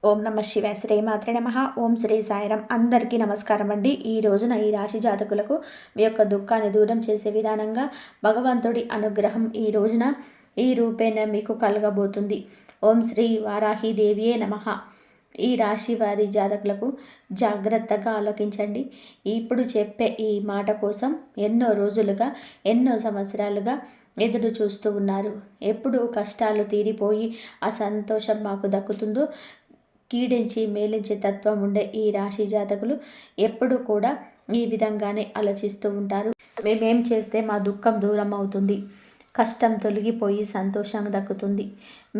ఓం నమ శివాయ. శ్రీమాత్రే నమః. ఓం శ్రీ సాయిరాం. అందరికీ నమస్కారం అండి. ఈ రోజున ఈ రాశి జాతకులకు మీ యొక్క దుఃఖాన్ని దూరం చేసే విధానంగా భగవంతుడి అనుగ్రహం ఈ రోజున ఈ రూపేణ మీకు కలగబోతుంది. ఓం శ్రీ వారాహిదేవియే నమః. ఈ రాశి వారి జాతకులకు జాగ్రత్తగా ఆలోచించండి. ఇప్పుడు చెప్పే ఈ మాట కోసం ఎన్నో రోజులుగా ఎన్నో సంవత్సరాలుగా ఎదురు చూస్తూ ఉన్నారు. ఎప్పుడు కష్టాలు తీరిపోయి ఆ సంతోషం మాకు దక్కుతుందో, కీడించి మేలించే తత్వం ఉండే ఈ రాశి జాతకులు ఎప్పుడు కూడా ఈ విధంగానే ఆలోచిస్తూ ఉంటారు. మేమేం చేస్తే మా దుఃఖం దూరం అవుతుంది, కష్టం తొలగిపోయి సంతోషం దక్కుతుంది,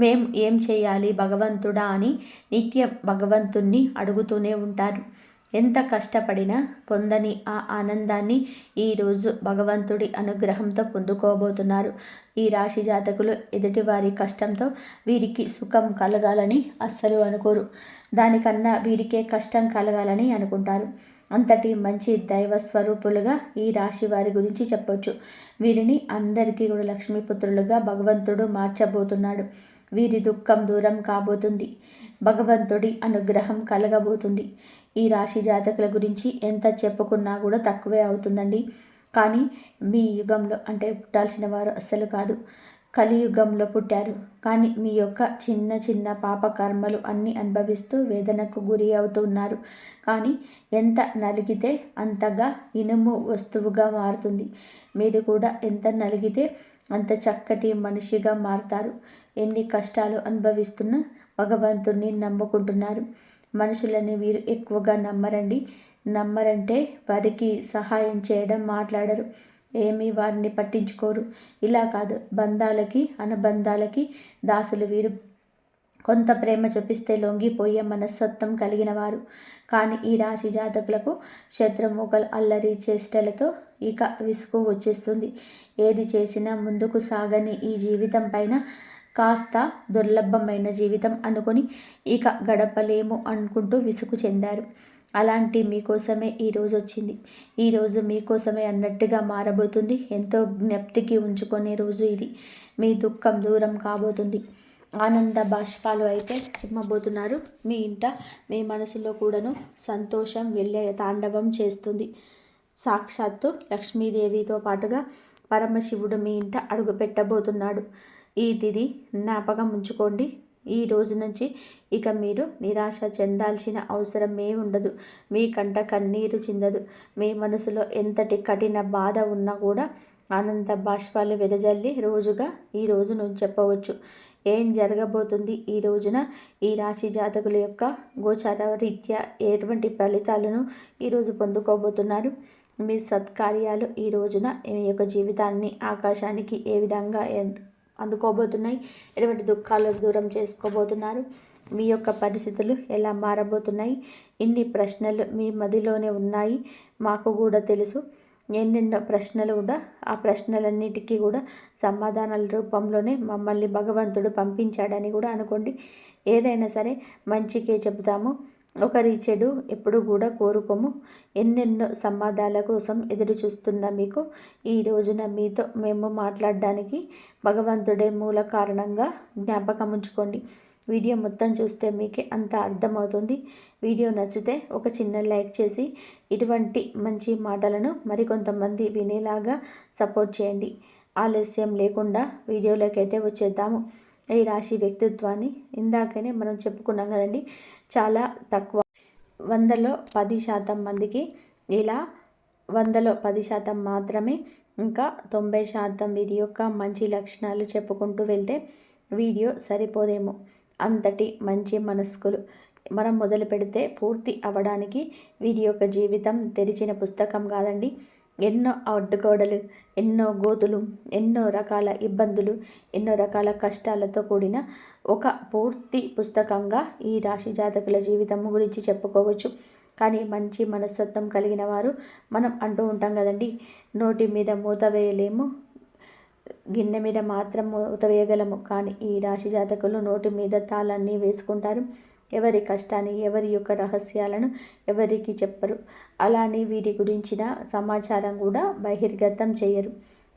మేం ఏం చేయాలి భగవంతుడా అని నిత్యం భగవంతుణ్ణి అడుగుతూనే ఉంటారు. ఎంత కష్టపడినా పొందని ఆ ఆనందాన్ని ఈరోజు భగవంతుడి అనుగ్రహంతో పొందుకోబోతున్నారు. ఈ రాశి జాతకులు ఎదుటివారి కష్టంతో వీరికి సుఖం కలగాలని అస్సలు అనుకోరు. దానికన్నా వీరికే కష్టం కలగాలని అనుకుంటారు. అంతటి మంచి దైవ స్వరూపులుగా ఈ రాశి వారి గురించి చెప్పొచ్చు. వీరిని అందరికీ కూడా లక్ష్మీపుత్రులుగా భగవంతుడు మార్చబోతున్నాడు. వీరి దుఃఖం దూరం కాబోతుంది. భగవంతుడి అనుగ్రహం కలగబోతుంది. ఈ రాశి జాతకుల గురించి ఎంత చెప్పుకున్నా కూడా తక్కువే అవుతుందండి. కానీ మీ యుగంలో అంటే పుట్టాల్సిన వారు అస్సలు కాదు, కలియుగంలో పుట్టారు. కానీ మీ యొక్క చిన్న చిన్న పాప కర్మలు అన్నీ అనుభవిస్తూ వేదనకు గురి అవుతున్నారు. కానీ ఎంత నలిగితే అంతగా ఇనుము వస్తువుగా మారుతుంది. మీరు కూడా ఎంత నలిగితే అంత చక్కటి మనిషిగా మారుతారు. ఎన్ని కష్టాలు అనుభవిస్తున్నా భగవంతుణ్ణి నమ్ముకుంటున్నారు. మనుషులని వీరు ఎక్కువగా నమ్మరండి. నమ్మరంటే వారికి సహాయం చేయడం మాట్లాడరు, ఏమీ వారిని పట్టించుకోరు. ఇలా కాదు, బంధాలకి అనుబంధాలకి దాసులు వీరు. కొంత ప్రేమ చూపిస్తే లొంగిపోయే మనస్తత్వం కలిగిన వారు. కానీ ఈ రాశి జాతకులకు శత్రుముఖలు అల్లరి చేష్టలతో ఇక విసుగు వచ్చేస్తుంది. ఏది చేసినా ముందుకు సాగని ఈ జీవితం పైన కాస్త దుర్లభమైన జీవితం అనుకొని ఇక గడపలేము అనుకుంటూ విసుగు చెందారు. అలాంటి మీకోసమే ఈరోజు వచ్చింది. ఈరోజు మీకోసమే అన్నట్టుగా మారబోతుంది. ఎంతో జ్ఞప్తికి ఉంచుకునే రోజు ఇది. మీ దుఃఖం దూరం కాబోతుంది. ఆనంద బాష్పాలు అయితే చిమ్మబోతున్నారు. మీ ఇంట మీ మనసులో కూడాను సంతోషం వెళ్ళే తాండవం చేస్తుంది. సాక్షాత్తు లక్ష్మీదేవితో పాటుగా పరమశివుడు మీ ఇంట అడుగు పెట్టబోతున్నాడు. ఈ తిథి జ్ఞాపకం ఉంచుకోండి. ఈ రోజు నుంచి ఇక మీరు నిరాశ చెందాల్సిన అవసరం ఉండదు. మీ కంట కన్నీరు చిందదు. మీ మనసులో ఎంతటి కఠిన బాధ ఉన్నా కూడా ఆనంద బాష్పాలు వెదజల్లి రోజుగా ఈ రోజును చెప్పవచ్చు. ఏం జరగబోతుంది ఈ రోజున ఈ రాశి జాతకుల యొక్క గోచార రీత్యా ఎటువంటి ఫలితాలను ఈరోజు పొందుకోబోతున్నారు? మీ సత్కార్యాలు ఈ రోజున మీ యొక్క జీవితాన్ని ఆకాశానికి ఏ విధంగా అందుకోబోతున్నాయి? ఎటువంటి దుఃఖాలను దూరం చేసుకోబోతున్నారు? మీ యొక్క పరిస్థితులు ఎలా మారబోతున్నాయి? ఇన్ని ప్రశ్నలు మీ మదిలోనే ఉన్నాయి. మాకు కూడా తెలుసు. ఎన్నెన్నో ప్రశ్నలు కూడా, ఆ ప్రశ్నలన్నిటికీ కూడా సమాధానాల రూపంలోనే మమ్మల్ని భగవంతుడు పంపించాడని కూడా అనుకోండి. ఏదైనా సరే మంచికే చెబుతాము, ఒకరి చెడు ఎప్పుడు కూడా కోరుకోము. ఎన్నెన్నో సంవాదాల కోసం ఎదురు చూస్తున్న మీకు ఈ రోజున మీతో మేము మాట్లాడడానికి భగవంతుడే మూల కారణంగా జ్ఞాపకం ఉంచుకోండి. వీడియో మొత్తం చూస్తే మీకే అంత అర్థమవుతుంది. వీడియో నచ్చితే ఒక చిన్న లైక్ చేసి ఇటువంటి మంచి మాటలను మరికొంతమంది వినేలాగా సపోర్ట్ చేయండి. ఆలస్యం లేకుండా వీడియోలోకి అయితే వచ్చేద్దాము. ఈ రాశి వ్యక్తిత్వాన్ని ఇందాకనే మనం చెప్పుకున్నాం కదండి. చాలా తక్కువ, 100లో 10% మందికి ఇలా 100లో 10% మాత్రమే, ఇంకా 90% వీరి యొక్క మంచి లక్షణాలు చెప్పుకుంటూ వెళ్తే వీడియో సరిపోదేమో. అంతటి మంచి మనస్కులు. మనం మొదలు పెడితే పూర్తి అవ్వడానికి వీరి యొక్క జీవితం తెరిచిన పుస్తకం కాదండి. ఎన్నో అడ్డుగోడలు, ఎన్నో గోతులు, ఎన్నో రకాల ఇబ్బందులు, ఎన్నో రకాల కష్టాలతో కూడిన ఒక పూర్తి పుస్తకంగా ఈ రాశి జాతకుల జీవితం గురించి చెప్పుకోవచ్చు. కానీ మంచి మనస్తత్వం కలిగిన వారు, మనం అంటూ ఉంటాం కదండి, నోటి మీద మూత వేయలేము, గిన్నె మీద మాత్రం మూత వేయగలము. కానీ ఈ రాశి జాతకులు నోటి మీద తాళాన్ని వేసుకుంటారు. ఎవరి కష్టాన్ని, ఎవరి యొక్క రహస్యాలను ఎవరికి చెప్పరు. అలానే వీరి గురించిన సమాచారం కూడా బహిర్గతం చేయరు.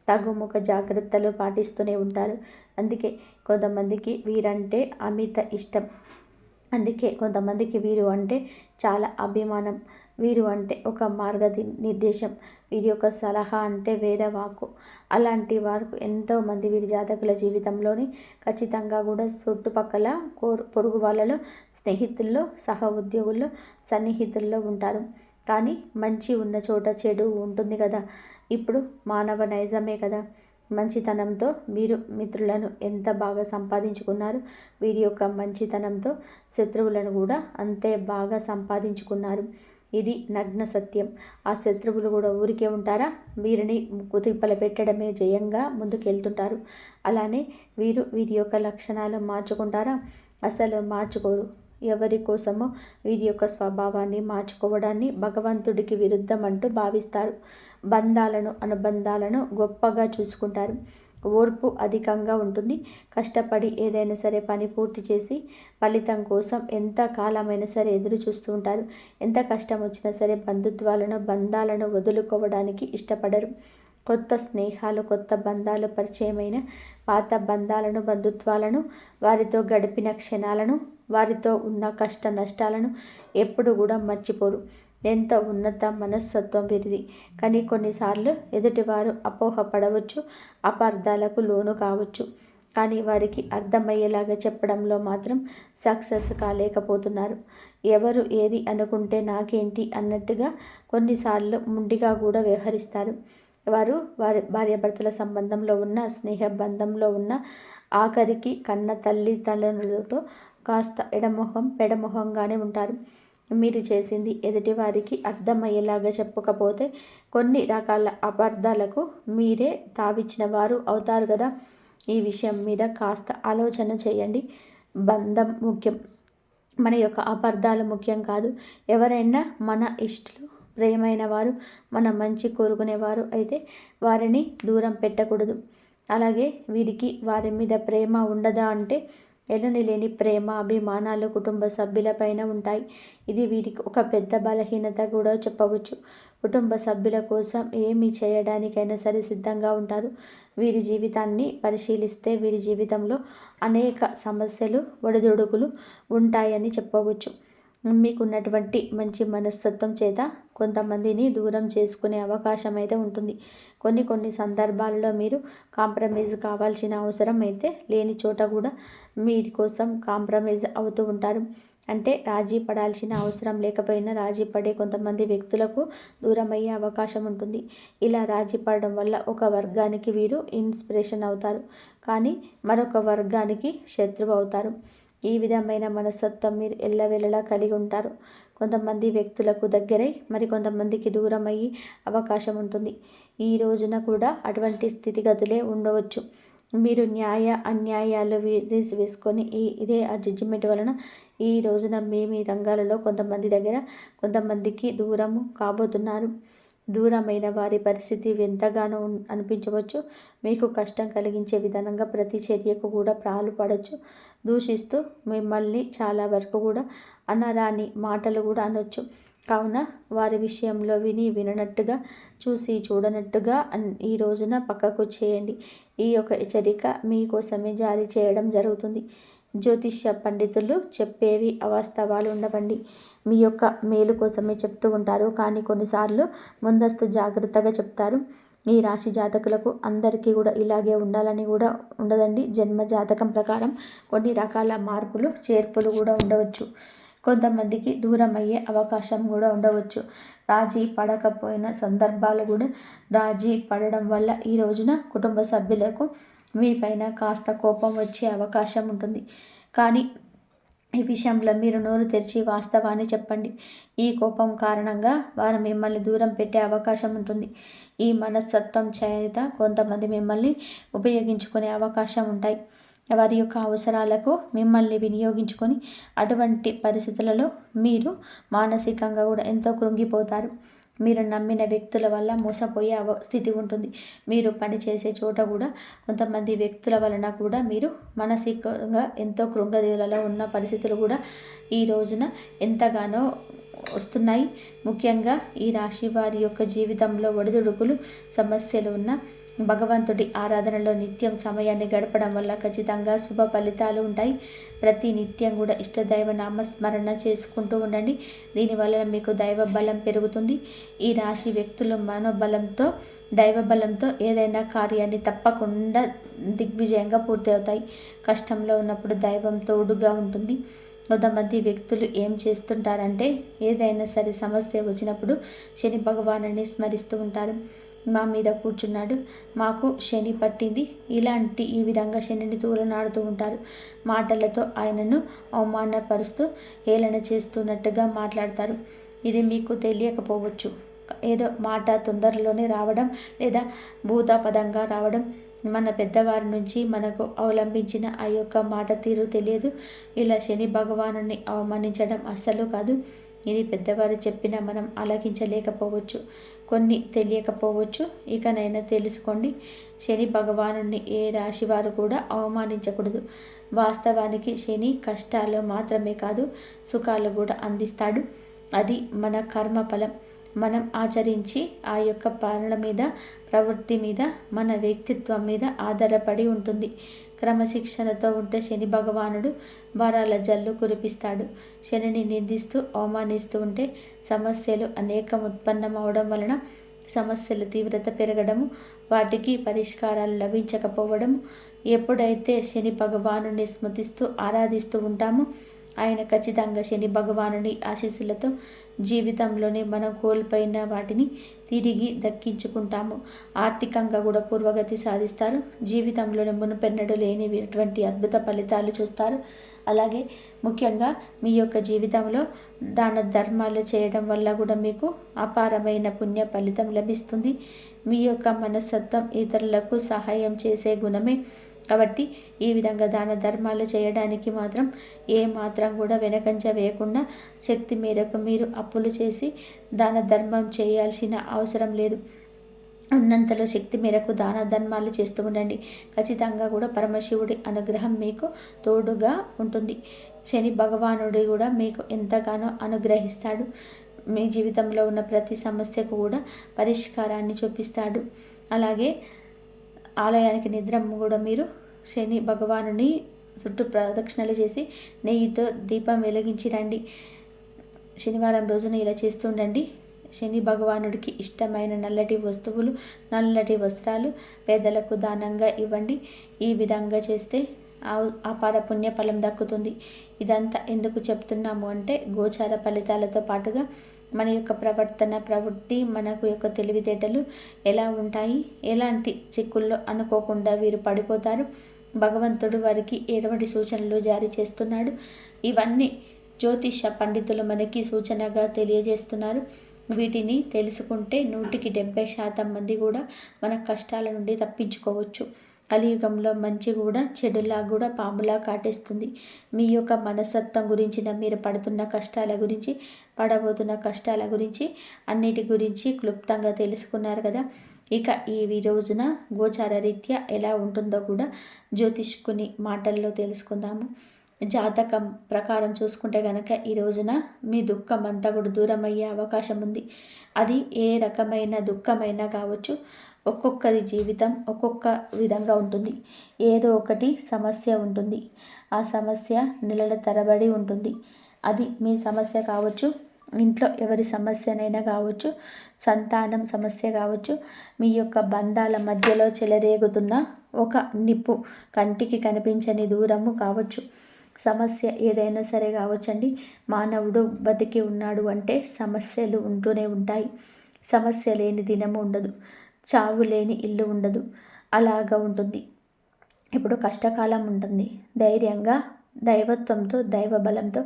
తగుముఖ జాగ్రత్తలు పాటిస్తూనే ఉంటారు. అందుకే కొంతమందికి వీరంటే అమిత ఇష్టం. అందుకే కొంతమందికి వీరు అంటే చాలా అభిమానం, వీరు అంటే ఒక నిర్దేశం, వీరి యొక్క సలహా అంటే వేదవాకు. అలాంటి వారు ఎంతోమంది వీరి జాతకుల జీవితంలోని ఖచ్చితంగా కూడా చుట్టుపక్కల పొరుగు వాళ్ళలో, స్నేహితుల్లో, సహ ఉద్యోగుల్లో, సన్నిహితుల్లో ఉంటారు. కానీ మంచి ఉన్న చోట చెడు ఉంటుంది కదా. ఇప్పుడు మానవ నైజమే కదా. మంచితనంతో మీరు మిత్రులను ఎంత బాగా సంపాదించుకున్నారు, వీరి యొక్క మంచితనంతో శత్రువులను కూడా అంతే బాగా సంపాదించుకున్నారు. ఇది నగ్న సత్యం. ఆ శత్రువులు కూడా ఊరికే ఉంటారా? వీరిని కుతిప్పల పెట్టడమే జయంగా ముందుకెళ్తుంటారు. అలానే వీరి యొక్క లక్షణాలు మార్చుకుంటారా? అసలు మార్చుకోరు. ఎవరి కోసమో వీరి యొక్క స్వభావాన్ని మార్చుకోవడాన్ని భగవంతుడికి విరుద్ధం అంటూ భావిస్తారు. అనుబంధాలను గొప్పగా చూసుకుంటారు. ఓర్పు అధికంగా ఉంటుంది. కష్టపడి ఏదైనా సరే పని పూర్తి చేసి ఫలితం కోసం ఎంత కాలమైనా సరే ఎదురు చూస్తూ ఉంటారు. ఎంత కష్టం వచ్చినా సరే బంధాలను వదులుకోవడానికి ఇష్టపడరు. కొత్త స్నేహాలు, కొత్త బంధాలు పరిచయమైన పాత బంధుత్వాలను, వారితో గడిపిన క్షణాలను, వారితో ఉన్న కష్ట నష్టాలను ఎప్పుడు కూడా మర్చిపోరు. ఎంతో ఉన్నత మనస్తత్వం వీరిది. కానీ కొన్నిసార్లు ఎదుటివారు అపోహపడవచ్చు, అపార్థాలకు లోను కావచ్చు. కానీ వారికి అర్థమయ్యేలాగా చెప్పడంలో మాత్రం సక్సెస్ కాలేకపోతున్నారు. ఎవరు ఏది అనుకుంటే నాకేంటి అన్నట్టుగా కొన్నిసార్లు ముండిగా కూడా వ్యవహరిస్తారు. వారి భార్యాభర్తల సంబంధంలో ఉన్న, స్నేహ బంధంలో ఉన్న, ఆఖరికి కన్న తల్లిదండ్రులతో కాస్త పెడమొహంగానే ఉంటారు. మీరు చేసింది ఎదుటివారికి అర్థమయ్యేలాగా చెప్పకపోతే కొన్ని రకాల అపార్థాలకు మీరే తావిచ్చిన వారు అవుతారు కదా. ఈ విషయం మీద కాస్త ఆలోచన చేయండి. బంధం ముఖ్యం, మన యొక్క అపార్థాలు ముఖ్యం కాదు. ఎవరైనా మన ఇష్టలు, ప్రేమైన వారు, మన మంచి కోరుకునేవారు అయితే వారిని దూరం పెట్టకూడదు. అలాగే వీరికి వారి మీద ప్రేమ ఉండదా అంటే ఎనలేని ప్రేమ, అభిమానాలు కుటుంబ సభ్యులపైన ఉంటాయి. ఇది వీరికి ఒక పెద్ద బలహీనత కూడా చెప్పవచ్చు. కుటుంబ సభ్యుల కోసం ఏమి చేయడానికైనా సరే సిద్ధంగా ఉంటారు. వీరి జీవితాన్ని పరిశీలిస్తే వీరి జీవితంలో అనేక సమస్యలు, ఒడిదుడుకులు ఉంటాయని చెప్పవచ్చు. మీకున్నటువంటి మంచి మనస్తత్వం చేత కొంతమందిని దూరం చేసుకునే అవకాశం అయితే ఉంటుంది. కొన్ని సందర్భాల్లో మీరు కాంప్రమైజ్ కావాల్సిన అవసరం అయితే లేని చోట కూడా మీరి కోసం కాంప్రమైజ్ అవుతూ ఉంటారు. అంటే రాజీ పడాల్సిన అవసరం లేకపోయినా రాజీ పడే కొంతమంది వ్యక్తులకు దూరం అయ్యే అవకాశం ఉంటుంది. ఇలా రాజీ పడడం వల్ల ఒక వర్గానికి వీరు ఇన్స్పిరేషన్ అవుతారు, కానీ మరొక వర్గానికి శత్రువు అవుతారు. ఈ విధమైన మనస్తత్వం మీరు ఎల్లవేళలా కలిగి ఉంటారు. కొంతమంది వ్యక్తులకు దగ్గరై కొంతమందికి దూరం అయ్యే అవకాశం ఉంటుంది. ఈ రోజున కూడా అటువంటి స్థితిగతులే ఉండవచ్చు. మీరు న్యాయ అన్యాయాలు వేసుకొని ఇదే ఆ జడ్జిమెంట్ వలన ఈ రోజున మీ రంగాలలో కొంతమందికి దూరము కాబోతున్నారు. దూరమైన వారి పరిస్థితి ఎంతగానో అనిపించవచ్చు. మీకు కష్టం కలిగించే విధానంగా ప్రతి చర్యకు కూడా పాల్పడవచ్చు. దూషిస్తూ మిమ్మల్ని చాలా వరకు కూడా అనరాని మాటలు కూడా అనొచ్చు. కావున వారి విషయంలో విననట్టుగా, చూసి చూడనట్టుగా ఈ రోజున పక్కకు చేయండి. ఈ యొక్క హెచ్చరిక మీకోసమే జారీ చేయడం జరుగుతుంది. జ్యోతిష్య పండితులు చెప్పేవి అవాస్తవాలు ఉండవండి. మీ యొక్క మేలు కోసమే చెప్తూ ఉంటారు, కానీ కొన్నిసార్లు ముందస్తు జాగ్రత్తగా చెప్తారు. ఈ రాశి జాతకులకు అందరికీ కూడా ఇలాగే ఉండాలని కూడా ఉండదండి. జన్మ జాతకం ప్రకారం కొన్ని రకాల మార్పులు, చేర్పులు కూడా ఉండవచ్చు. కొంతమందికి దూరం అయ్యే అవకాశం కూడా ఉండవచ్చు. రాజీ పడకపోయిన సందర్భాలు కూడా రాజీ పడడం వల్ల ఈ రోజున కుటుంబ సభ్యులకు మీపైన కాస్త కోపం వచ్చే అవకాశం ఉంటుంది. కానీ ఈ విషయంలో మీరు నోరు తెరిచి వాస్తవాన్ని చెప్పండి. ఈ కోపం కారణంగా వారు మిమ్మల్ని దూరం పెట్టే అవకాశం ఉంటుంది. ఈ మనస్తత్వం చేత కొంతమంది మిమ్మల్ని ఉపయోగించుకునే అవకాశం ఉంటాయి. వారి యొక్క అవసరాలకు మిమ్మల్ని వినియోగించుకొని అటువంటి పరిస్థితులలో మీరు మానసికంగా కూడా ఎంతో కృంగిపోతారు. మీరు నమ్మిన వ్యక్తుల వల్ల మోసపోయే స్థితి ఉంటుంది. మీరు పనిచేసే చోట కూడా కొంతమంది వ్యక్తుల వలన కూడా మీరు మానసికంగా ఎంతో కృంగదీలలో ఉన్న పరిస్థితులు కూడా ఈ రోజున ఎంతగానో వస్తున్నాయి. ముఖ్యంగా ఈ రాశి వారి యొక్క జీవితంలో ఒడిదుడుకులు, సమస్యలు ఉన్న భగవంతుడి ఆరాధనలో నిత్యం సమయాన్ని గడపడం వల్ల ఖచ్చితంగా శుభ ఫలితాలు ఉంటాయి. ప్రతి నిత్యం కూడా ఇష్టదైవ నామస్మరణ చేసుకుంటూ ఉండండి. దీనివల్ల మీకు దైవ బలం పెరుగుతుంది. ఈ రాశి వ్యక్తులు మనోబలంతో దైవ బలంతో ఏదైనా కార్యాన్ని తప్పకుండా దిగ్విజయంగా పూర్తి అవుతాయి. కష్టంలో ఉన్నప్పుడు దైవం తోడుగా ఉంటుంది. కొంతమంది వ్యక్తులు ఏం చేస్తుంటారంటే ఏదైనా సరే సమస్య వచ్చినప్పుడు శని భగవానుని స్మరిస్తూ ఉంటారు. మా మీద కూర్చున్నాడు, మాకు శని పట్టింది, ఈ విధంగా శనిని తూలనాడుతూ ఉంటారు. మాటలతో ఆయనను అవమానపరుస్తూ హేళన చేస్తున్నట్టుగా మాట్లాడతారు. ఇది మీకు తెలియకపోవచ్చు. ఏదో మాట తొందరలోనే రావడం లేదా భూతాపదంగా రావడం, మన పెద్దవారి నుంచి మనకు అవలంబించిన ఆ యొక్క మాట తీరు తెలియదు. ఇలా శని భగవానుని అవమానించడం అస్సలు కాదు. ఇది పెద్దవారు చెప్పినా మనం ఆలకించలేకపోవచ్చు, కొన్ని తెలియకపోవచ్చు. ఇకనైనా తెలుసుకోండి, శని భగవానుని ఏ రాశి వారు కూడా అవమానించకూడదు. వాస్తవానికి శని కష్టాలు మాత్రమే కాదు, సుఖాలు కూడా అందిస్తాడు. అది మన కర్మ ఫలం. మనం ఆచరించి ఆ యొక్క పాలన మీద, ప్రవృత్తి మీద, మన వ్యక్తిత్వం మీద ఆధారపడి ఉంటుంది. క్రమశిక్షణతో ఉంటే శని భగవానుడు వరాల జల్లు కురిపిస్తాడు. శనిని నిందిస్తూ అవమానిస్తూ ఉంటే సమస్యలు అనేకం ఉత్పన్నమవడం వలన సమస్యల తీవ్రత పెరగడము, వాటికి పరిష్కారాలు లభించకపోవడము. ఎప్పుడైతే శని భగవానుని స్మృతిస్తూ ఆరాధిస్తూ ఉంటామో ఆయన ఖచ్చితంగా శని భగవానుని ఆశీస్సులతో జీవితంలోనే మనం కోల్పోయిన వాటిని తిరిగి దక్కించుకుంటాము. ఆర్థికంగా కూడా పూర్వగతి సాధిస్తారు. జీవితంలోనే మునుపెన్నడూ లేనిటువంటి అద్భుత ఫలితాలు చూస్తారు. అలాగే ముఖ్యంగా మీ యొక్క జీవితంలో దాన ధర్మాలు చేయడం వల్ల కూడా మీకు అపారమైన పుణ్య ఫలితం లభిస్తుంది. మీ యొక్క మనస్తత్వం ఇతరులకు సహాయం చేసే గుణమే కాబట్టి ఈ విధంగా దాన ధర్మాలు చేయడానికి మాత్రం ఏ మాత్రం కూడా వెనకంజ వేయకుండా శక్తి మేరకు మీరు అప్పులు చేసి దాన ధర్మం చేయాల్సిన అవసరం లేదు. ఉన్నంతలో శక్తి మేరకు దాన ధర్మాలు చేస్తూ ఉండండి. ఖచ్చితంగా కూడా పరమశివుడి అనుగ్రహం మీకు తోడుగా ఉంటుంది. శని భగవానుడు కూడా మీకు ఎంతగానో అనుగ్రహిస్తాడు. మీ జీవితంలో ఉన్న ప్రతి సమస్యకు కూడా పరిష్కారాన్ని చూపిస్తాడు. అలాగే ఆలయానికి నిద్ర కూడా మీరు శని భగవానుని చుట్టూ ప్రదక్షిణలు చేసి నెయ్యితో దీపం వెలిగించి రండి. శనివారం రోజున ఇలా చేస్తూ ఉండండి. శని భగవానుడికి ఇష్టమైన నల్లటి వస్తువులు, నల్లటి వస్త్రాలు పేదలకు దానంగా ఇవ్వండి. ఈ విధంగా చేస్తే అపార పుణ్య ఫలం దక్కుతుంది. ఇదంతా ఎందుకు చెప్తున్నాము అంటే గోచార ఫలితాలతో పాటుగా మన యొక్క ప్రవృత్తి, మనకు యొక్క తెలివితేటలు ఎలా ఉంటాయి, ఎలాంటి చిక్కుల్లో అనుకోకుండా వీరు పడిపోతారు, భగవంతుడు వారికి ఎటువంటి సూచనలు జారీ చేస్తున్నాడు, ఇవన్నీ జ్యోతిష పండితులు మనకి సూచనగా తెలియజేస్తున్నారు. వీటిని తెలుసుకుంటే 100% మంది కూడా మన కష్టాల నుండి తప్పించుకోవచ్చు. కలియుగంలో మంచి కూడా చెడులా కూడా పాములా కాటేస్తుంది. మీ యొక్క మనస్తత్వం గురించిన, మీరు పడుతున్న కష్టాల గురించి, పడబోతున్న కష్టాల గురించి, అన్నిటి గురించి క్లుప్తంగా తెలుసుకున్నారు కదా. ఇక ఈ రోజున గోచార రీత్యా ఎలా ఉంటుందో కూడా జ్యోతిష్కుని మాటల్లో తెలుసుకుందాము. జాతకం ప్రకారం చూసుకుంటే కనుక ఈ రోజున మీ దుఃఖం అంతా కూడా దూరం అయ్యే అవకాశం ఉంది. అది ఏ రకమైన దుఃఖమైనా కావచ్చు. ఒక్కొక్కరి జీవితం ఒక్కొక్క విధంగా ఉంటుంది. ఏదో ఒకటి సమస్య ఉంటుంది. ఆ సమస్య నెలల తరబడి ఉంటుంది. అది మీ సమస్య కావచ్చు, ఇంట్లో ఎవరి సమస్యనైనా కావచ్చు, సంతానం సమస్య కావచ్చు, మీ యొక్క బంధాల మధ్యలో చెలరేగుతున్న ఒక నిప్పు, కంటికి కనిపించని దూరము కావచ్చు. సమస్య ఏదైనా సరే కావచ్చండి. మానవుడు బతికి ఉన్నాడు అంటే సమస్యలు ఉంటూనే ఉంటాయి. సమస్య లేని దినము ఉండదు, చావు లేని ఇల్లు ఉండదు. అలాగా ఉంటుంది. ఇప్పుడు కష్టకాలం ఉంటుంది. ధైర్యంగా, దైవత్వంతో, దైవ బలంతో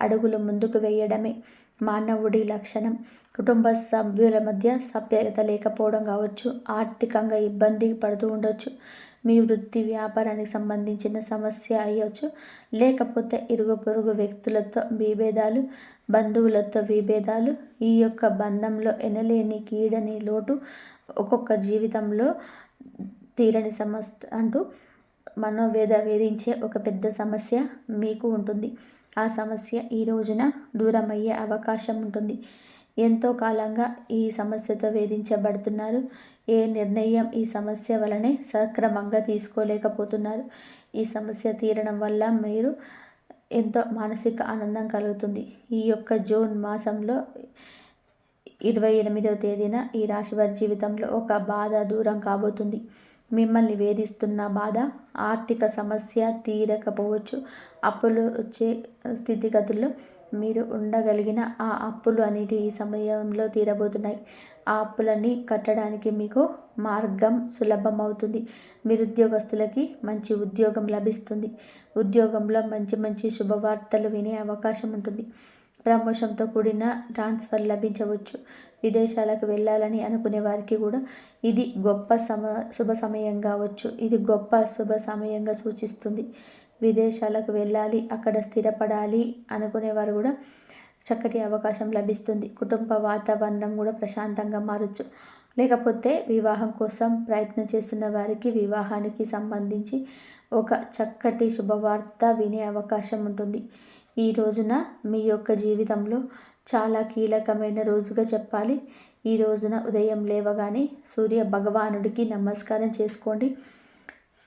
అడుగులు ముందుకు వేయడమే మానవుడి లక్షణం. కుటుంబ సభ్యుల మధ్య సభ్యత లేకపోవడం కావచ్చు, ఆర్థికంగా ఇబ్బంది పడుతూ ఉండొచ్చు, మీ వృత్తి వ్యాపారానికి సంబంధించిన సమస్య అయ్యవచ్చు, లేకపోతే ఇరుగు పొరుగు వ్యక్తులతో విభేదాలు, బంధువులతో విభేదాలు, ఈ యొక్క బంధంలో ఎనలేని కీడని లోటు, ఒక్కొక్క జీవితంలో తీరని సమస్య అంటూ వేధించే ఒక పెద్ద సమస్య మీకు ఉంటుంది. ఆ సమస్య ఈ రోజున దూరం అయ్యే అవకాశం ఉంటుంది. ఎంతో కాలంగా ఈ సమస్యతో వేధించబడుతున్నారు. ఏ నిర్ణయం ఈ సమస్య వలనే సక్రమంగా తీసుకోలేకపోతున్నారు. ఈ సమస్య తీరడం వల్ల మీరు ఎంతో మానసిక ఆనందం కలుగుతుంది. ఈ యొక్క జూన్ మాసంలో 28వ తేదీన ఈ రాశివారి జీవితంలో ఒక బాధ దూరం కాబోతుంది. మిమ్మల్ని వేధిస్తున్న బాధ, ఆర్థిక సమస్య తీరకపోవచ్చు. అప్పులు వచ్చే స్థితిగతుల్లో మీరు ఉండగలిగిన ఆ అప్పులు అనేవి ఈ సమయంలో తీరబోతున్నాయి. ఆ అప్పులన్నీ కట్టడానికి మీకు మార్గం సులభం అవుతుంది. నిరుద్యోగస్తులకి మంచి ఉద్యోగం లభిస్తుంది. ఉద్యోగంలో మంచి మంచి శుభవార్తలు వినే అవకాశం ఉంటుంది. ప్రమోషన్తో కూడిన ట్రాన్స్ఫర్ లభించవచ్చు. విదేశాలకు వెళ్ళాలని అనుకునే వారికి కూడా ఇది గొప్ప శుభ సమయం కావచ్చు. ఇది గొప్ప శుభ సమయంగా సూచిస్తుంది. విదేశాలకు వెళ్ళాలి, అక్కడ స్థిరపడాలి అనుకునేవారు కూడా చక్కటి అవకాశం లభిస్తుంది. కుటుంబ వాతావరణం కూడా ప్రశాంతంగా మారచ్చు. లేకపోతే వివాహం కోసం ప్రయత్నం చేస్తున్న వారికి వివాహానికి సంబంధించి ఒక చక్కటి శుభవార్త వినే అవకాశం ఉంటుంది. ఈ రోజున మీ యొక్క జీవితంలో చాలా కీలకమైన రోజుగా చెప్పాలి. ఈ రోజున ఉదయం లేవగానే సూర్య భగవానుడికి నమస్కారం చేసుకోండి.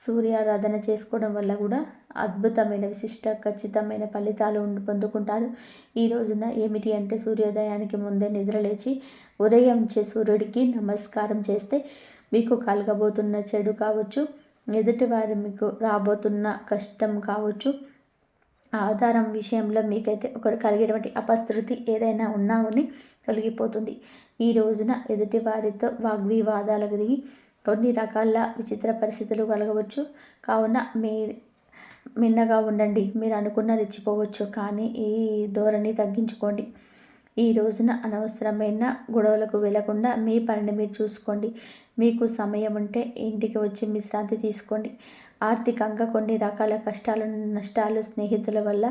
సూర్యారాధన చేసుకోవడం వల్ల కూడా అద్భుతమైన విశిష్ట ఖచ్చితమైన ఫలితాలు పొందుకుంటారు. ఈ రోజున ఏమిటి అంటే సూర్యోదయానికి ముందే నిద్రలేచి ఉదయించే సూర్యుడికి నమస్కారం చేస్తే మీకు కలగబోతున్న చెడు కావచ్చు, ఎదుటివారి మీకు రాబోతున్న కష్టం కావచ్చు, ఆధారం విషయంలో మీకైతే ఒక కలిగేటువంటి అపశృతి ఏదైనా ఉన్నా అని తొలగిపోతుంది. ఈ రోజున ఎదుటి వారితో వాగ్వివాదాలకు దిగి కొన్ని రకాల విచిత్ర పరిస్థితులు కలగవచ్చు. కావున మిన్నగా ఉండండి. మీరు అనుకున్న రెచ్చిపోవచ్చు, కానీ ఈ ధోరణి తగ్గించుకోండి. ఈ రోజున అనవసరమైన గొడవలకు వెళ్లకుండా మీ పనిని మీరు చూసుకోండి. మీకు సమయం ఉంటే ఇంటికి వచ్చి విశ్రాంతి తీసుకోండి. ఆర్థికంగా కొన్ని రకాల కష్టాలు, నష్టాలు స్నేహితుల వల్ల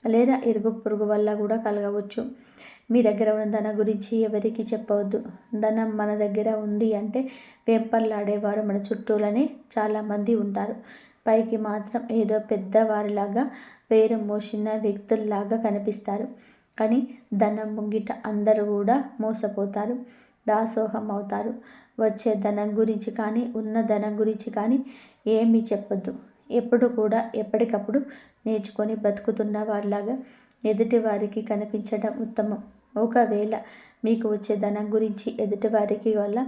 లేదా ఇరుగు పొరుగు వల్ల కూడా కలగవచ్చు. మీ దగ్గర ఉన్న ధనం గురించి ఎవరికి చెప్పవద్దు. ధనం మన దగ్గర ఉంది అంటే వెంపర్లాడేవారు మన చుట్టూలనే చాలామంది ఉంటారు. పైకి మాత్రం ఏదో పెద్దవారిలాగా పేరు మోసిన వ్యక్తుల్లాగా కనిపిస్తారు. కానీ ధనం ముంగిట అందరూ కూడా మోసపోతారు, దాసోహం అవుతారు. వచ్చే ధనం గురించి కానీ ఉన్న ధనం గురించి కానీ ఏమీ చెప్పొద్దు. ఎప్పుడు కూడా ఎప్పటికప్పుడు నేర్చుకొని బ్రతుకుతున్న వారిలాగా ఎదుటి వారికి కనిపించడం ఉత్తమం. ఒకవేళ మీకు వచ్చే ధనం గురించి ఎదుటివారికి వల్ల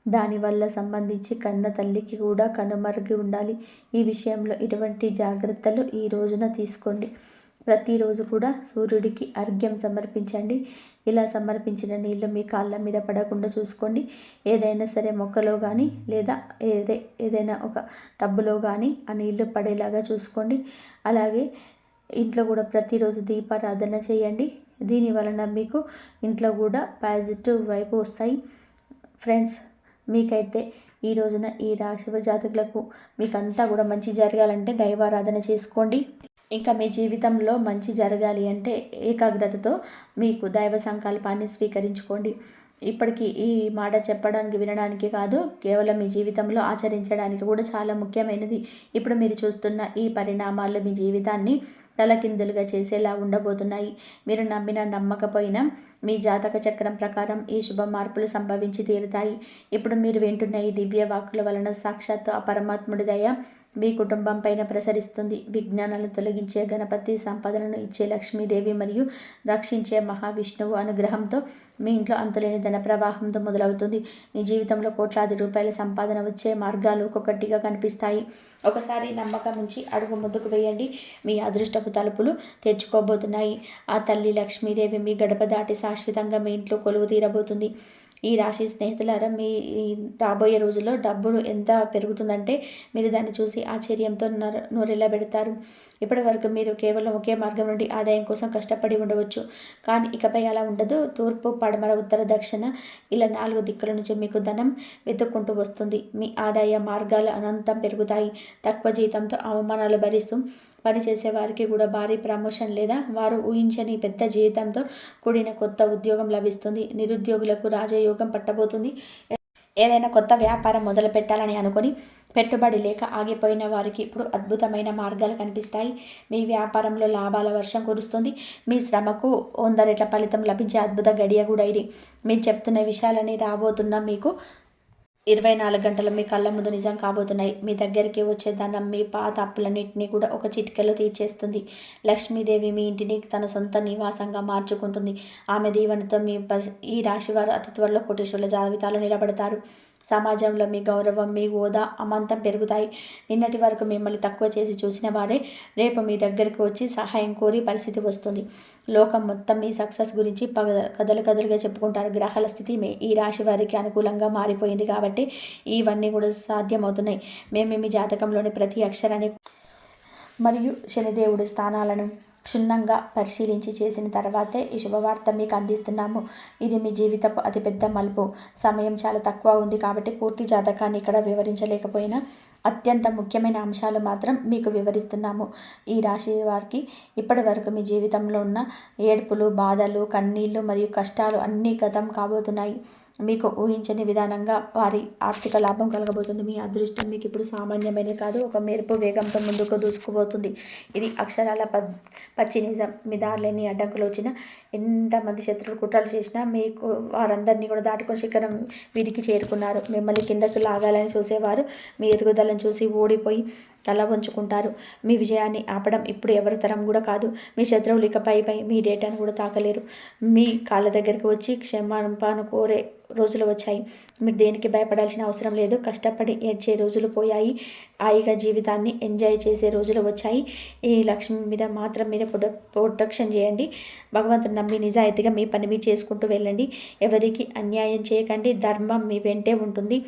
దానివల్ల సంబంధించి కన్న తల్లికి కూడా కనుమరుగు ఉండాలి. ఈ విషయంలో ఇటువంటి జాగ్రత్తలు ఈ రోజున తీసుకోండి. ప్రతిరోజు కూడా సూర్యుడికి అర్ఘ్యం సమర్పించండి. ఇలా సమర్పించిన నీళ్ళు మీ కాళ్ళ మీద పడకుండా చూసుకోండి. ఏదైనా సరే మొక్కలో కానీ లేదా ఏదైనా ఒక టబ్బులో కానీ ఆ నీళ్లు పడేలాగా చూసుకోండి. అలాగే ఇంట్లో కూడా ప్రతిరోజు దీపారాధన చేయండి. దీని వలన మీకు ఇంట్లో కూడా పాజిటివ్ వైపు వస్తాయి. ఫ్రెండ్స్, మీకైతే ఈ రోజున ఈ రాశి జాతకులకు మీకంతా కూడా మంచి జరగాలంటే దైవారాధన చేసుకోండి. ఇంకా మీ జీవితంలో మంచి జరగాలి అంటే ఏకాగ్రతతో మీకు దైవ సంకల్పాన్ని స్వీకరించుకోండి. ఇప్పటికీ ఈ మాట చెప్పడానికి వినడానికి కాదు, కేవలం మీ జీవితంలో ఆచరించడానికి కూడా చాలా ముఖ్యమైనది. ఇప్పుడు మీరు చూస్తున్న ఈ పరిణామాలు మీ జీవితాన్ని తలకిందులుగా చేసేలా ఉండబోతున్నాయి. మీరు నమ్మకపోయినా మీ జాతక చక్రం ప్రకారం ఈ శుభ మార్పులు సంభవించి తీరుతాయి. ఇప్పుడు మీరు వింటున్న ఈ దివ్య వాక్కుల వలన సాక్షాత్తు ఆ పరమాత్ముడి దయ మీ కుటుంబం పైన ప్రసరిస్తుంది. విజ్ఞానాలను తొలగించే గణపతి, సంపదలను ఇచ్చే లక్ష్మీదేవి మరియు రక్షించే మహావిష్ణువు అనుగ్రహంతో మీ ఇంట్లో అంతులేని ధన ప్రవాహంతో మొదలవుతుంది. మీ జీవితంలో కోట్లాది రూపాయల సంపాదన వచ్చే మార్గాలు ఒక్కొక్కటిగా కనిపిస్తాయి. ఒకసారి నమ్మకం ఉంచి అడుగు ముందుకు వేయండి. మీ అదృష్టపు తలుపులు తెరుచుకోబోతున్నాయి. ఆ తల్లి లక్ష్మీదేవి మీ గడప దాటి శాశ్వతంగా మీ ఇంట్లో కొలువు తీరబోతుంది. ఈ రాశి స్నేహితులారా, మీ రాబోయే రోజుల్లో డబ్బు ఎంత పెరుగుతుందంటే మీరు దాన్ని చూసి ఆశ్చర్యంతో నోరెళ్ళ పెడతారు. ఇప్పటి వరకు మీరు కేవలం ఒకే మార్గం నుండి ఆదాయం కోసం కష్టపడి ఉండవచ్చు, కానీ ఇకపై అలా ఉండదు. తూర్పు, పడమర, ఉత్తర, దక్షిణ ఇలా 4 దిక్కుల నుంచి మీకు ధనం వెతుక్కుంటూ వస్తుంది. మీ ఆదాయ మార్గాలు అనంతం పెరుగుతాయి. తక్కువ జీతంతో అవమానాలు భరిస్తూ పనిచేసే వారికి కూడా భారీ ప్రమోషన్ లేదా వారు ఊహించని పెద్ద జీతంతో కూడిన కొత్త ఉద్యోగం లభిస్తుంది. నిరుద్యోగులకు రాజయోగం పట్టబోతుంది. ఏదైనా కొత్త వ్యాపారం మొదలు పెట్టాలని అనుకొని పెట్టుబడి లేక ఆగిపోయిన వారికి ఇప్పుడు అద్భుతమైన మార్గాలు కనిపిస్తాయి. మీ వ్యాపారంలో లాభాల వర్షం కురుస్తుంది. మీ శ్రమకు 100 రెట్ల ఫలితం లభించే అద్భుత గడియ కూడా ఇది. మీరు చెప్తున్న విషయాలని రాబోతున్న మీకు 24 గంటలు మీ కళ్ళ ముందు నిజం కాబోతున్నాయి. మీ దగ్గరికి వచ్చే ధనం మీ పాత అప్పులన్నింటినీ కూడా ఒక చిటికెలో తీర్చేస్తుంది. లక్ష్మీదేవి మీ ఇంటిని తన సొంత నివాసంగా మార్చుకుంటుంది. ఆమె దీవెనతో ఈ రాశివారు అతి త్వరలో కోటీశ్వరుల జాబితాలో నిలబడతారు. సమాజంలో మీ గౌరవం, మీ హోదా అమాంతం పెరుగుతాయి. నిన్నటి వరకు మిమ్మల్ని తక్కువ చేసి చూసిన వారే రేపు మీ దగ్గరకు వచ్చి సహాయం కోరి పరిస్థితి వస్తుంది. లోకం మొత్తం మీ సక్సెస్ గురించి కథలుగా చెప్పుకుంటారు. గ్రహాల స్థితి ఈ రాశి వారికి అనుకూలంగా మారిపోయింది కాబట్టి ఇవన్నీ కూడా సాధ్యమవుతున్నాయి. మేము మీ జాతకంలోని ప్రతి అక్షరాన్ని మరియు శనిదేవుడి స్థానాలను క్షుణ్ణంగా పరిశీలించి చేసిన తర్వాతే ఈ శుభవార్త మీకు అందిస్తున్నాము. ఇది మీ జీవితపు అతిపెద్ద మలుపు. సమయం చాలా తక్కువ ఉంది కాబట్టి పూర్తి జాతకాన్ని ఇక్కడ వివరించలేకపోయినా అత్యంత ముఖ్యమైన అంశాలు మాత్రం మీకు వివరిస్తున్నాము. ఈ రాశి వారికి ఇప్పటి వరకు మీ జీవితంలో ఉన్న ఏడుపులు, బాధలు, కన్నీళ్లు మరియు కష్టాలు అన్నీ గతం కాబోతున్నాయి. మీకు ఊహించని విధానంగా వారి ఆర్థిక లాభం కలగబోతుంది. మీ అదృష్టం మీకు ఇప్పుడు సామాన్యమైనది కాదు, ఒక మెరుపు వేగంతో ముందుకు దూసుకుపోతుంది. ఇది అక్షరాల పచ్చి నిజం. మీ దారిలేని అడ్డంకులు వచ్చినా, ఎంతమంది శత్రువులు కుట్రలు చేసినా మీకు వారందరినీ కూడా దాటుకొని శిఖరం వీరికి చేరుకున్నారు. మిమ్మల్ని కిందకు లాగాలని చూసేవారు మీ ఎదుగుదలను చూసి ఓడిపోయి తల వంచుకుంటారు. మీ విజయాన్ని ఆపడం ఇప్పుడు ఎవరి తరం కూడా కాదు. మీ శత్రువులు ఇకపై మీ డేటాను కూడా తాకలేరు. మీ కాళ్ళ దగ్గరికి వచ్చి క్షమాపణ కోరే రోజులు వచ్చాయి. మీరు దేనికి భయపడాల్సిన అవసరం లేదు. కష్టపడి ఏడ్చే రోజులు పోయాయి. హాయిగా జీవితాన్ని ఎంజాయ్ చేసే రోజులు వచ్చాయి. ఈ లక్ష్మి మీద మాత్రం మీరు ప్రొటెక్షన్ చేయండి. భగవంతుని నమ్మి నిజాయితీగా మీ పని మీరు చేసుకుంటూ వెళ్ళండి. ఎవరికి అన్యాయం చేయకండి. ధర్మం మీ వెంటే ఉంటుంది.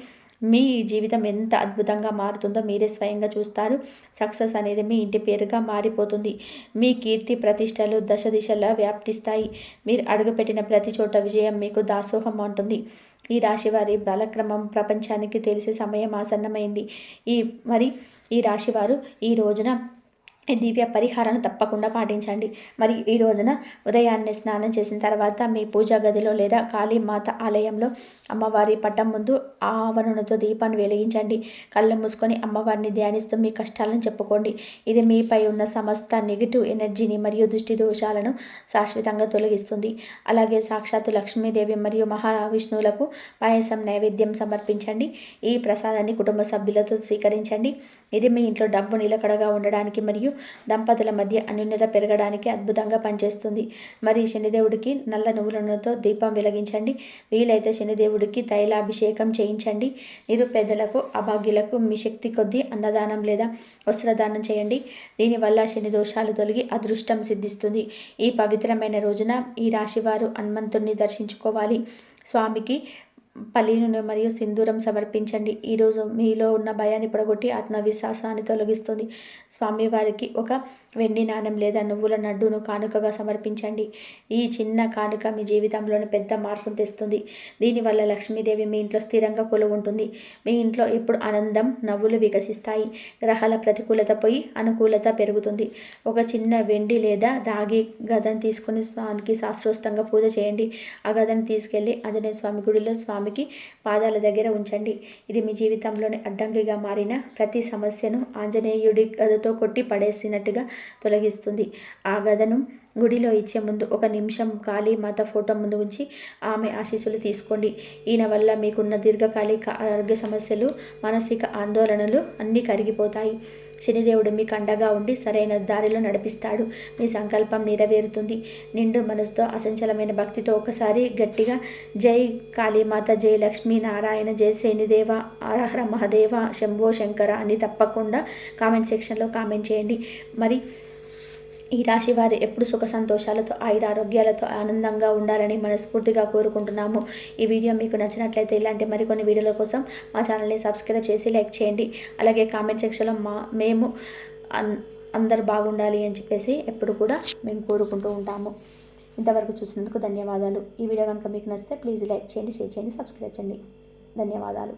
మీ జీవితం ఎంత అద్భుతంగా మారుతుందో మీరే స్వయంగా చూస్తారు. సక్సెస్ అనేది మీ ఇంటి పేరుగా మారిపోతుంది. మీ కీర్తి ప్రతిష్టలు దశ దిశలా వ్యాప్తిస్తాయి. మీరు అడుగుపెట్టిన ప్రతి చోట విజయం మీకు దాసోహం ఉంటుంది. ఈ రాశివారి బలక్రమం ప్రపంచానికి తెలిసే సమయం ఆసన్నమైంది. ఈ రాశివారు ఈ రోజున ఈ దివ్య పరిహారాన్ని తప్పకుండా పాటించండి. మరి ఈ రోజున ఉదయాన్నే స్నానం చేసిన తర్వాత మీ పూజా గదిలో లేదా కాళీమాత ఆలయంలో అమ్మవారి పటం ముందు ఆవ నూనెతో దీపాన్ని వెలిగించండి. కళ్ళు మూసుకొని అమ్మవారిని ధ్యానిస్తూ మీ కష్టాలను చెప్పుకోండి. ఇది మీపై ఉన్న సమస్త నెగిటివ్ ఎనర్జీని మరియు దృష్టి దోషాలను శాశ్వతంగా తొలగిస్తుంది. అలాగే సాక్షాత్తు లక్ష్మీదేవి మరియు మహావిష్ణువులకు పాయసం నైవేద్యం సమర్పించండి. ఈ ప్రసాదాన్ని కుటుంబ సభ్యులతో స్వీకరించండి. ఇది మీ ఇంట్లో డబ్బు నిలకడగా ఉండడానికి మరియు దంపతుల మధ్య అన్యోన్యత పెరగడానికి అద్భుతంగా పనిచేస్తుంది. మరి శనిదేవుడికి నల్ల నువ్వుల నూనెతో దీపం వెలిగించండి. వీలైతే శనిదేవుడికి తైలాభిషేకం చేయించండి. నిరుపేదలకు, అభాగ్యులకు మీ శక్తి కొద్దీ అన్నదానం లేదా వస్త్రదానం చేయండి. దీనివల్ల శని దోషాలు తొలగి అదృష్టం సిద్ధిస్తుంది. ఈ పవిత్రమైన రోజున ఈ రాశివారు హనుమంతుడిని దర్శించుకోవాలి. స్వామికి పల్లి మరియు సింధూరం సమర్పించండి. ఈరోజు మీలో ఉన్న భయాన్ని పొడగొట్టి ఆత్మవిశ్వాసాన్ని తొలగిస్తుంది. స్వామివారికి ఒక వెండి నాణెం లేదా నువ్వుల నడ్డును కానుకగా సమర్పించండి. ఈ చిన్న కానుక మీ జీవితంలోని పెద్ద మార్పును తెస్తుంది. దీనివల్ల లక్ష్మీదేవి మీ ఇంట్లో స్థిరంగా కొలువుంటుంది. మీ ఇంట్లో ఎప్పుడు ఆనందం, నవ్వులు వికసిస్తాయి. గ్రహాల ప్రతికూలత పోయి అనుకూలత పెరుగుతుంది. ఒక చిన్న వెండి లేదా రాగి గదను తీసుకుని స్వామికి శాస్త్రోక్తంగా పూజ చేయండి. ఆ గదను తీసుకెళ్ళి ఆంజనేయ స్వామి గుడిలో స్వామికి పాదాల దగ్గర ఉంచండి. ఇది మీ జీవితంలోని అడ్డంకిగా మారిన ప్రతి సమస్యను ఆంజనేయుడి గదతో కొట్టి పడేసినట్టుగా తొలగిస్తుంది. ఆ గదను గుడిలో ఇచ్చే ముందు 1 నిమిషం కాళీమాత ఫోటో ముందు ఉంచి ఆమె ఆశీస్సులు తీసుకోండి. ఈయన వల్ల మీకున్న దీర్ఘకాలిక ఆరోగ్య సమస్యలు, మానసిక ఆందోళనలు అన్నీ కరిగిపోతాయి. శనిదేవుడు మీకు అండగా ఉండి సరైన దారిలో నడిపిస్తాడు. మీ సంకల్పం నెరవేరుతుంది. నిండు మనసుతో, అసంచలమైన భక్తితో ఒకసారి గట్టిగా జై కాళీమాత, జై లక్ష్మీ నారాయణ, జై శనిదేవ, హర మహాదేవ, శంభో శంకర అని తప్పకుండా కామెంట్ సెక్షన్లో కామెంట్ చేయండి. మరి ఈ రాశి వారు ఎప్పుడు సుఖ సంతోషాలతో, ఆయురారోగ్యాలతో ఆనందంగా ఉండాలని మనస్ఫూర్తిగా కోరుకుంటున్నాము. ఈ వీడియో మీకు నచ్చినట్లయితే ఇలాంటి మరికొన్ని వీడియోల కోసం మా ఛానల్ని సబ్స్క్రైబ్ చేసి లైక్ చేయండి. అలాగే కామెంట్ సెక్షన్లో మేము అందరు బాగుండాలి అని చెప్పేసి ఎప్పుడు కూడా మేము కోరుకుంటూ ఉంటాము. ఇంతవరకు చూసినందుకు ధన్యవాదాలు. ఈ వీడియో కనుక మీకు నచ్చితే ప్లీజ్ లైక్ చేయండి, షేర్ చేయండి, సబ్స్క్రైబ్ చేయండి. ధన్యవాదాలు.